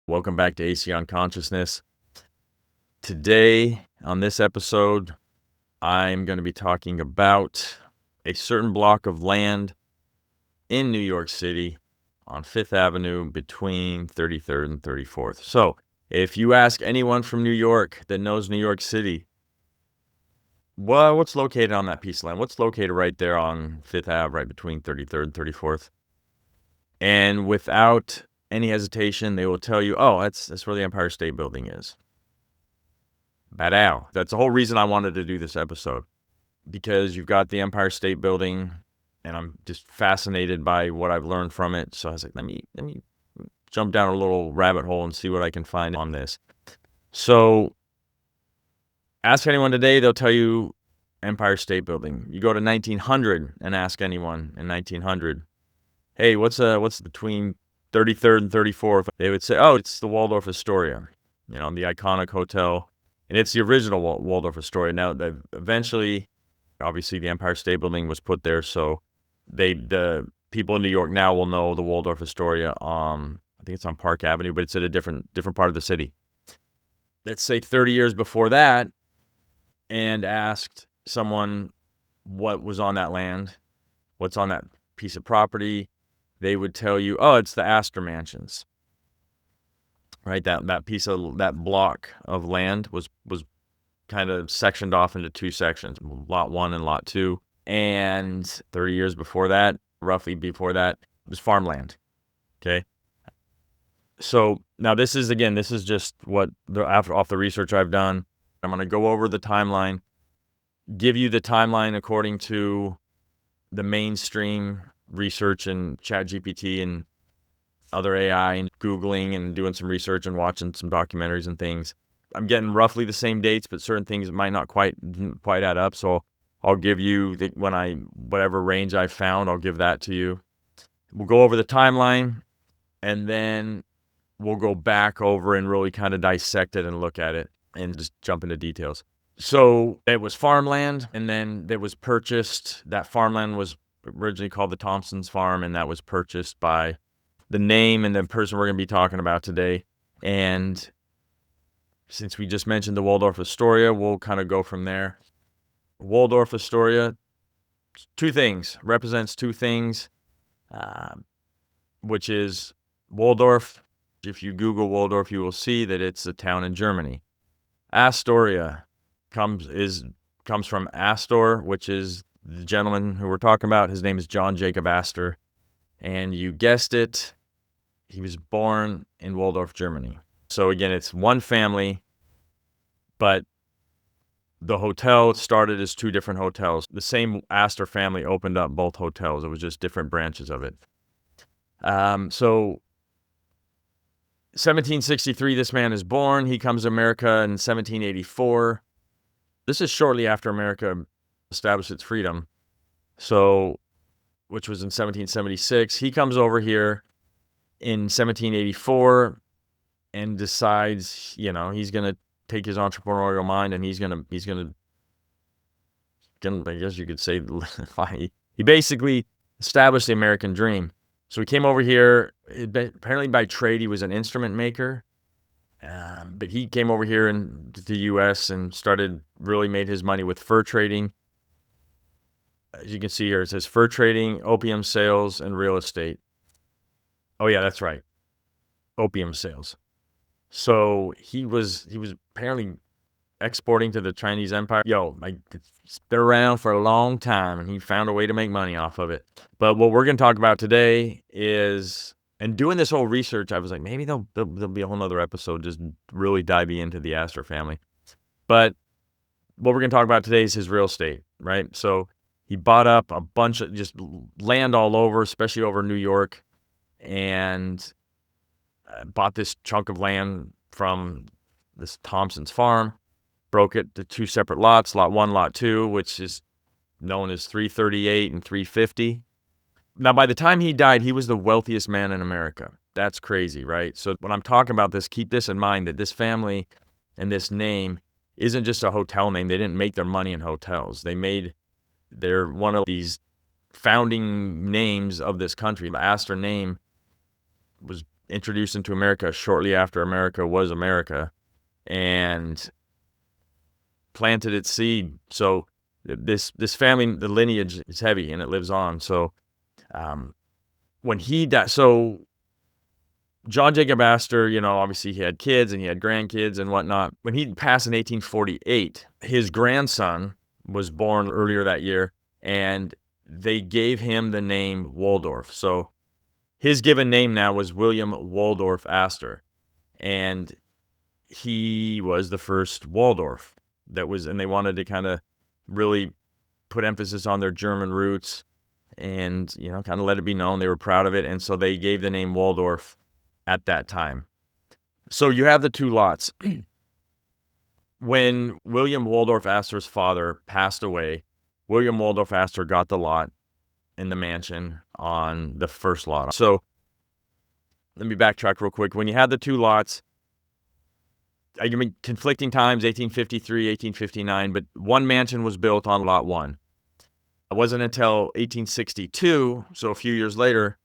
Welcome back to ACEON Consciousness. Today, on this episode, I'm going to be talking about a certain block of land in New York City on 5th Avenue between 33rd and 34th. So, if you ask anyone from New York that knows New York City, well, what's located on that piece of land? What's located right there on 5th Ave, right between 33rd and 34th? And without any hesitation, they will tell you, oh, that's where the Empire State Building is. Badaw. That's the whole reason I wanted to do this episode, because you've got the Empire State Building, and I'm just fascinated by what I've learned from it. So I was like, let me jump down a little rabbit hole and see what I can find on this. So ask anyone today, they'll tell you Empire State Building. You go to 1900 and ask anyone in 1900, hey, what's between 33rd and 34th? They would say, oh, it's the Waldorf Astoria, the iconic hotel. And it's the original Waldorf Astoria. Now, eventually, obviously, the Empire State Building was put there, so the people in New York now will know the Waldorf Astoria. I think it's on Park Avenue, but it's at a different part of the city. Let's say 30 years before that, and asked someone what was on that land, what's on that piece of property, they would tell you, oh, it's the Astor mansions. Right, that piece of that block of land was kind of sectioned off into two sections, lot 1 and lot 2. And 30 years before that, roughly before that, it was farmland. Okay. So now this is just what off the research I've done. I'm going to go over the timeline, give you the timeline according to the mainstream research and ChatGPT and other AI and Googling and doing some research and watching some documentaries and things. I'm getting roughly the same dates, but certain things might not quite add up. So I'll give you whatever range I found, I'll give that to you. We'll go over the timeline, and then we'll go back over and really kind of dissect it and look at it and just jump into details. So it was farmland, and then it was purchased. That farmland was originally called the Thompson's Farm, and that was purchased by the name and the person we're going to be talking about today. And since we just mentioned the Waldorf Astoria, we'll kind of go from there. Waldorf Astoria, represents two things, which is Waldorf. If you Google Waldorf, you will see that it's a town in Germany. Astoria comes from Astor, which is the gentleman who we're talking about. His name is John Jacob Astor. And you guessed it, he was born in Waldorf, Germany. So again, it's one family, but the hotel started as two different hotels. The same Astor family opened up both hotels. It was just different branches of it. So 1763, this man is born. He comes to America in 1784. This is shortly after America established its freedom. So, which was in 1776. He comes over here in 1784 and decides, he's going to take his entrepreneurial mind, and he's going to, I guess you could say, he basically established the American dream. So he came over here, apparently by trade, he was an instrument maker. But he came over here in the U.S. and made his money with fur trading. As you can see here, it says fur trading, opium sales, and real estate. Oh yeah, that's right. Opium sales. So he was apparently exporting to the Chinese Empire. It's been around for a long time, and he found a way to make money off of it. But what we're going to talk about today is, and doing this whole research, I was like, maybe there'll be a whole nother episode just really diving into the Astor family. But what we're going to talk about today is his real estate, right? So he bought up a bunch of just land all over, especially over New York, and bought this chunk of land from this Thompson's Farm, broke it to two separate lots, lot 1, lot 2, which is known as 338 and 350. Now, by the time he died, he was the wealthiest man in America. That's crazy, right? So when I'm talking about this, keep this in mind, that this family and this name isn't just a hotel name. They didn't make their money in hotels. They're one of these founding names of this country. The Astor name was introduced into America shortly after America was America, and planted its seed. So this family, the lineage is heavy and it lives on. So when he died, so John Jacob Astor, obviously he had kids and he had grandkids and whatnot. When he passed in 1848, his grandson was born earlier that year, and they gave him the name Waldorf. So his given name now was William Waldorf Astor, and he was the first Waldorf and they wanted to kind of really put emphasis on their German roots and, kind of let it be known they were proud of it. And so they gave the name Waldorf at that time. So you have the two lots. When William Waldorf Astor's father passed away, William Waldorf Astor got the lot in the mansion on the first lot. So let me backtrack real quick. When you had the two lots, I mean, conflicting times, 1853, 1859, but one mansion was built on lot one. It wasn't until 1862, so a few years later,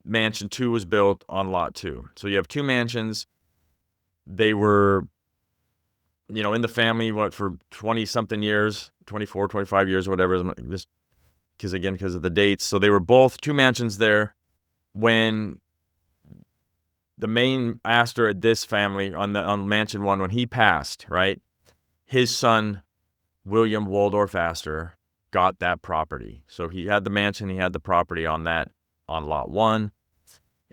mansion two was built on lot two. So you have two mansions. They were, in the family, for 20-something years, 24, 25 years, whatever, because of the dates. So they were both two mansions there. When the main Astor at this family on mansion one, when he passed, right, his son, William Waldorf Astor, got that property. So he had the mansion, he had the property on lot one,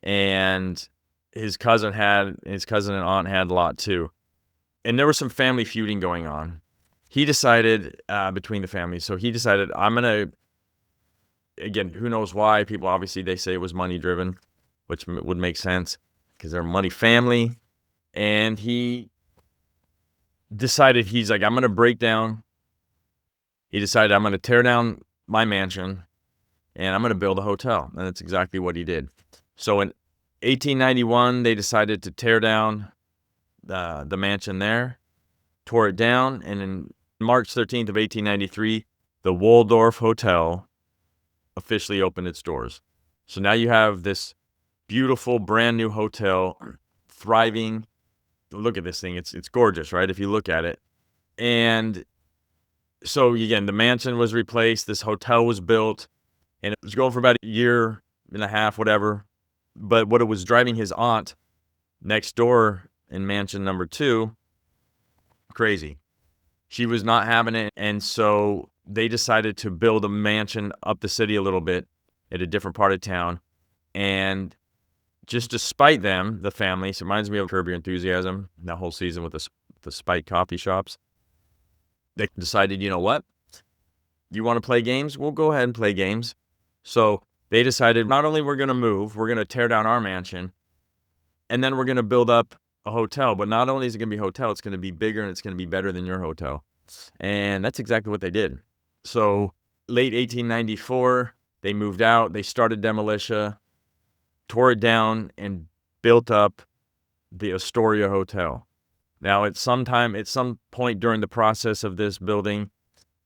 and his cousin and aunt had lot two. And there was some family feuding going on. He decided, between the families, so he decided, I'm going to, again, who knows why, people obviously, they say it was money driven, which would make sense, because they're a money family. And he decided, he's like, I'm going to break down. He decided, I'm going to tear down my mansion and I'm going to build a hotel. And that's exactly what he did. So in 1891, they decided to tear down the mansion there, tore it down. And in March 13th of 1893, the Waldorf Hotel officially opened its doors. So now you have this beautiful, brand new hotel, thriving. Look at this thing. It's gorgeous, right? If you look at it. And so again, the mansion was replaced. This hotel was built, and it was going for about a year and a half, whatever. But what it was driving his aunt next door in mansion number two crazy. She was not having it. And so they decided to build a mansion up the city a little bit at a different part of town. And just to spite them, the family, so it reminds me of Curb Your Enthusiasm, that whole season with the spite coffee shops. They decided, you know what? You want to play games? We'll go ahead and play games. So they decided, not only we're going to move, we're going to tear down our mansion, and then we're going to build up a hotel. But not only is it going to be a hotel, it's going to be bigger and it's going to be better than your hotel. And that's exactly what they did. So late 1894, they moved out. They started demolition, tore it down, and built up the Astoria Hotel. Now, at some point during the process of this building,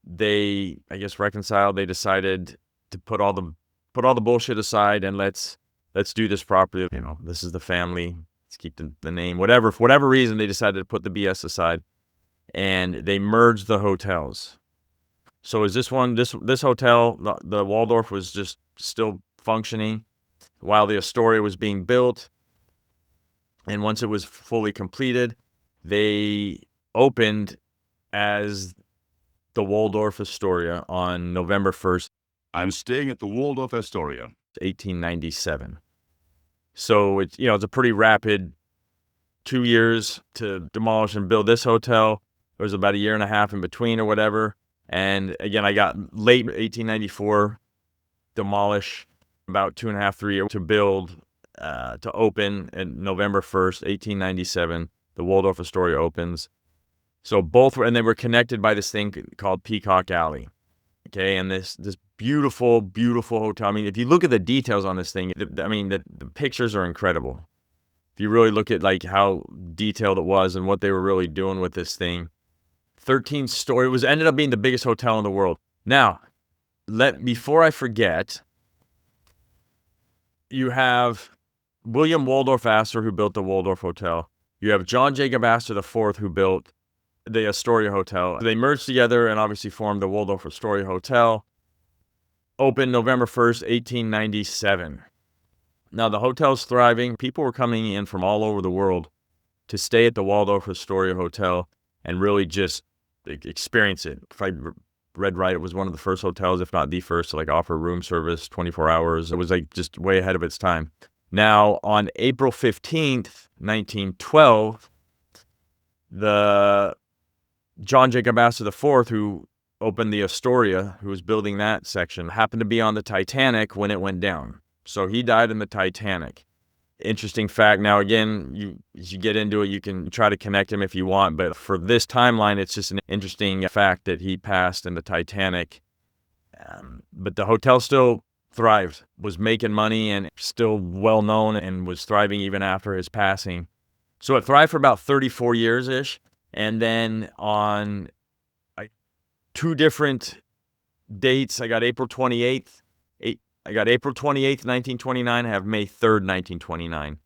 they, I guess, reconciled. They decided to put all the bullshit aside and let's do this properly. This is the family. Let's keep the name. Whatever, for whatever reason, they decided to put the BS aside, and they merged the hotels. So is this hotel, the Waldorf, was just still functioning while the Astoria was being built. And once it was fully completed, they opened as the Waldorf Astoria on November 1st. I'm staying at the Waldorf Astoria. 1897. So it's a pretty rapid 2 years to demolish and build this hotel. There was about a year and a half in between or whatever. And again, I got late 1894, demolish, about 2.5, 3 years to build, to open in November 1st, 1897. The Waldorf Astoria opens. So both were, and they were connected by this thing called Peacock Alley. Okay, and this beautiful, beautiful hotel. I mean, if you look at the details on this thing, the pictures are incredible. If you really look at like how detailed it was and what they were really doing with this thing. 13-story, ended up being the biggest hotel in the world. Now, before I forget, you have William Waldorf Astor, who built the Waldorf Hotel. You have John Jacob Astor IV, who built the Astoria Hotel. They merged together and obviously formed the Waldorf Astoria Hotel. Opened November 1st, 1897. Now, the hotel's thriving. People were coming in from all over the world to stay at the Waldorf Astoria Hotel and really just experience it. If I read right, it was one of the first hotels, if not the first, to offer room service 24 hours. It was just way ahead of its time. Now, on April 15th, 1912, the John Jacob Astor IV, who opened the Astoria, who was building that section, happened to be on the Titanic when it went down. So he died in the Titanic. Interesting fact. Now, again, as you get into it, you can try to connect him if you want, but for this timeline, it's just an interesting fact that he passed in the Titanic. But the hotel still thrived, was making money, and still well known, and was thriving even after his passing. So it thrived for about 34 years-ish, and then on two different dates, I got April 28th, 1929. I have May 3rd, 1929,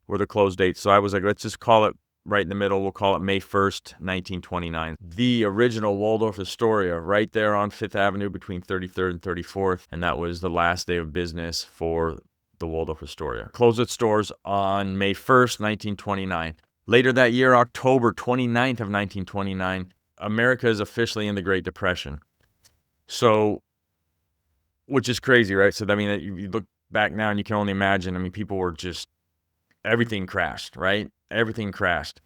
were the close dates. So I was like, let's just call it right in the middle. We'll call it May 1st, 1929. The original Waldorf Astoria, right there on 5th Avenue between 33rd and 34th. And that was the last day of business for the Waldorf Astoria. Closed its doors on May 1st, 1929. Later that year, October 29th of 1929, America is officially in the Great Depression. So, which is crazy, right? So, I mean, you look back now and you can only imagine. I mean, people were just, everything crashed, right? Everything crashed.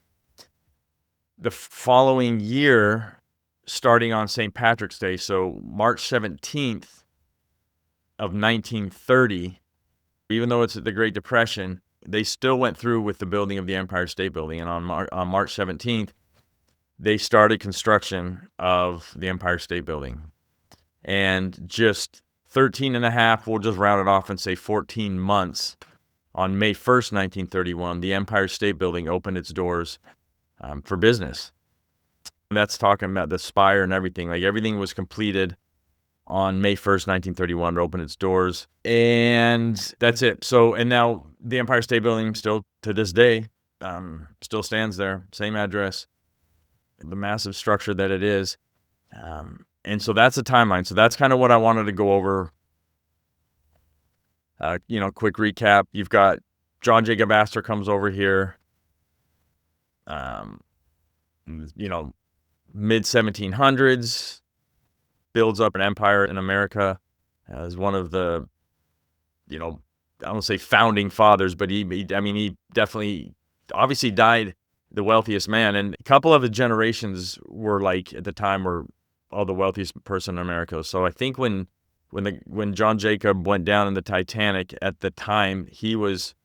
The following year, starting on St. Patrick's Day, so March 17th of 1930, even though it's the Great Depression, they still went through with the building of the Empire State Building. And on March 17th, they started construction of the Empire State Building. And just 13 and a half, we'll just round it off and say 14 months, on May 1st, 1931, the Empire State Building opened its doors for business. And that's talking about the spire and everything. Everything was completed on May 1st, 1931, to open its doors. And that's it. So, and now the Empire State Building still to this day still stands there, same address, the massive structure that it is. And so that's the timeline. So that's kind of what I wanted to go over. Quick recap. You've got John Jacob Astor comes over here, mid 1700s, builds up an empire in America as one of the, I don't want to say founding fathers, but he definitely, obviously died the wealthiest man. And a couple of the generations were at the time were all the wealthiest person in America. So I think when John Jacob went down in the Titanic, at the time, he was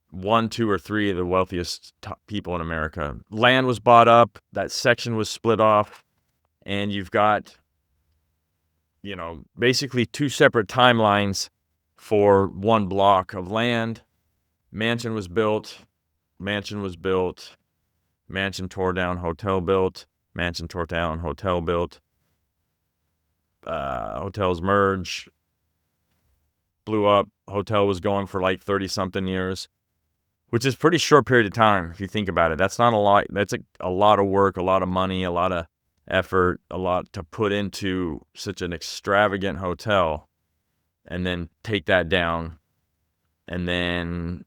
1, 2, or 3 of the wealthiest people in America. Land was bought up, that section was split off, and you've got, basically 2 separate timelines for one block of land. Mansion was built, mansion tore down, hotel built, mansion tore down, hotel built. Hotels merge, blew up. Hotel was going for 30-something years, which is a pretty short period of time if you think about it. That's not a lot. That's a lot of work, a lot of money, a lot of effort, a lot to put into such an extravagant hotel, and then take that down, and then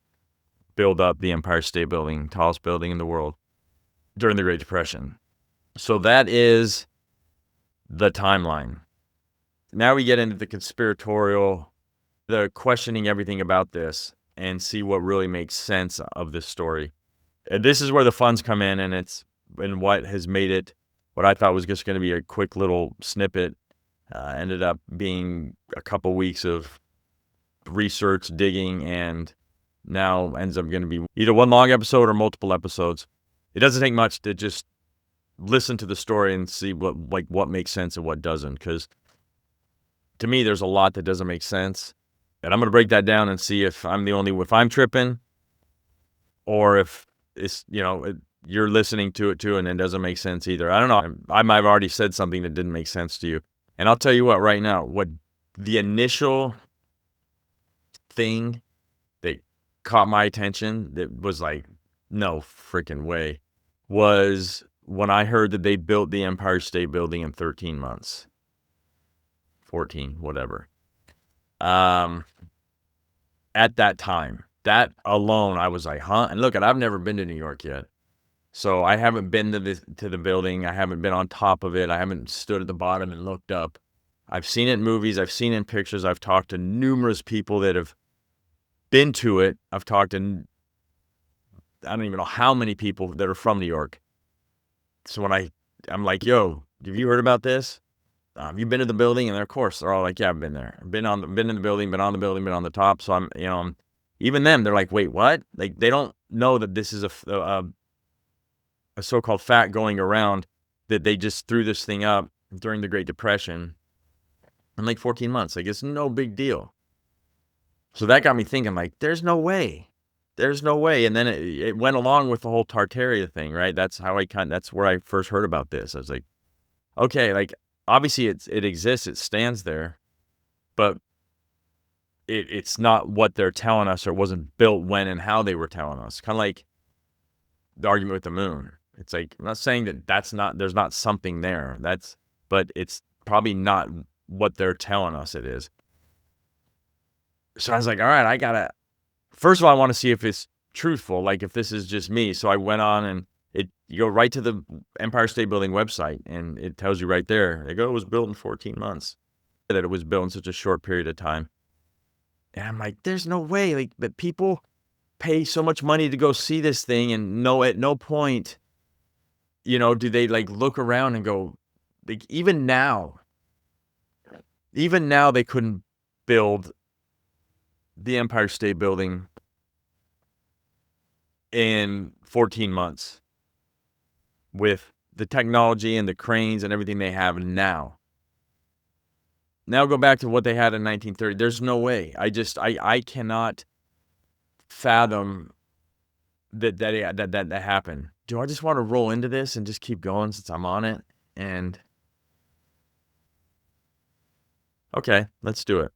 build up the Empire State Building, tallest building in the world during the Great Depression. So that is the timeline. Now we get into the conspiratorial, the questioning everything about this and see what really makes sense of this story. And this is where the funds come in, and what has made it what I thought was just going to be a quick little snippet ended up being a couple weeks of research, digging, and now ends up going to be either one long episode or multiple episodes. It doesn't take much to just listen to the story and see what makes sense and what doesn't, because to me, there's a lot that doesn't make sense. And I'm going to break that down and see if I'm tripping, or if it's, you're listening to it too and it doesn't make sense either. I don't know. I might have already said something that didn't make sense to you. And I'll tell you what, right now, what the initial thing that caught my attention that was like, no freaking way, was when I heard that they built the Empire State Building in 13 months. 14, whatever. At that time, that alone, I was like, huh? And look, I've never been to New York yet. So I haven't been to the building. I haven't been on top of it. I haven't stood at the bottom and looked up. I've seen it in movies. I've seen it in pictures. I've talked to numerous people that have been to it. I've talked to, I don't even know how many people that are from New York. So when I'm like, yo, have you heard about this? Have you been to the building? And of course, they're all like, yeah, I've been there. Been in the building, been on the building, been on the top. So I'm, even them, they're like, wait, what? Like, they don't know that this is a so-called fact going around, that they just threw this thing up during the Great Depression in like 14 months. Like, it's no big deal. So that got me thinking, like, there's no way. There's no way. And then it went along with the whole Tartaria thing, right? That's where I first heard about this. I was like, okay, like, obviously it exists, it stands there, but it's not what they're telling us, or it wasn't built when and how they were telling us. Kind of like the argument with the moon. It's like, I'm not saying that there's not something there. But it's probably not what they're telling us it is. So I was like, all right, first of all, I want to see if it's truthful, like if this is just me. So I went on, and you go right to the Empire State Building website, and it tells you right there. They go, it was built in 14 months. That it was built in such a short period of time. And I'm like, there's no way, like, that people pay so much money to go see this thing, and at no point, do they like look around and go, like, even now they couldn't build the Empire State Building in 14 months with the technology and the cranes and everything they have now. Now go back to what they had in 1930. There's no way. I cannot fathom that happened. Do I just want to roll into this and just keep going since I'm on it? And okay, let's do it.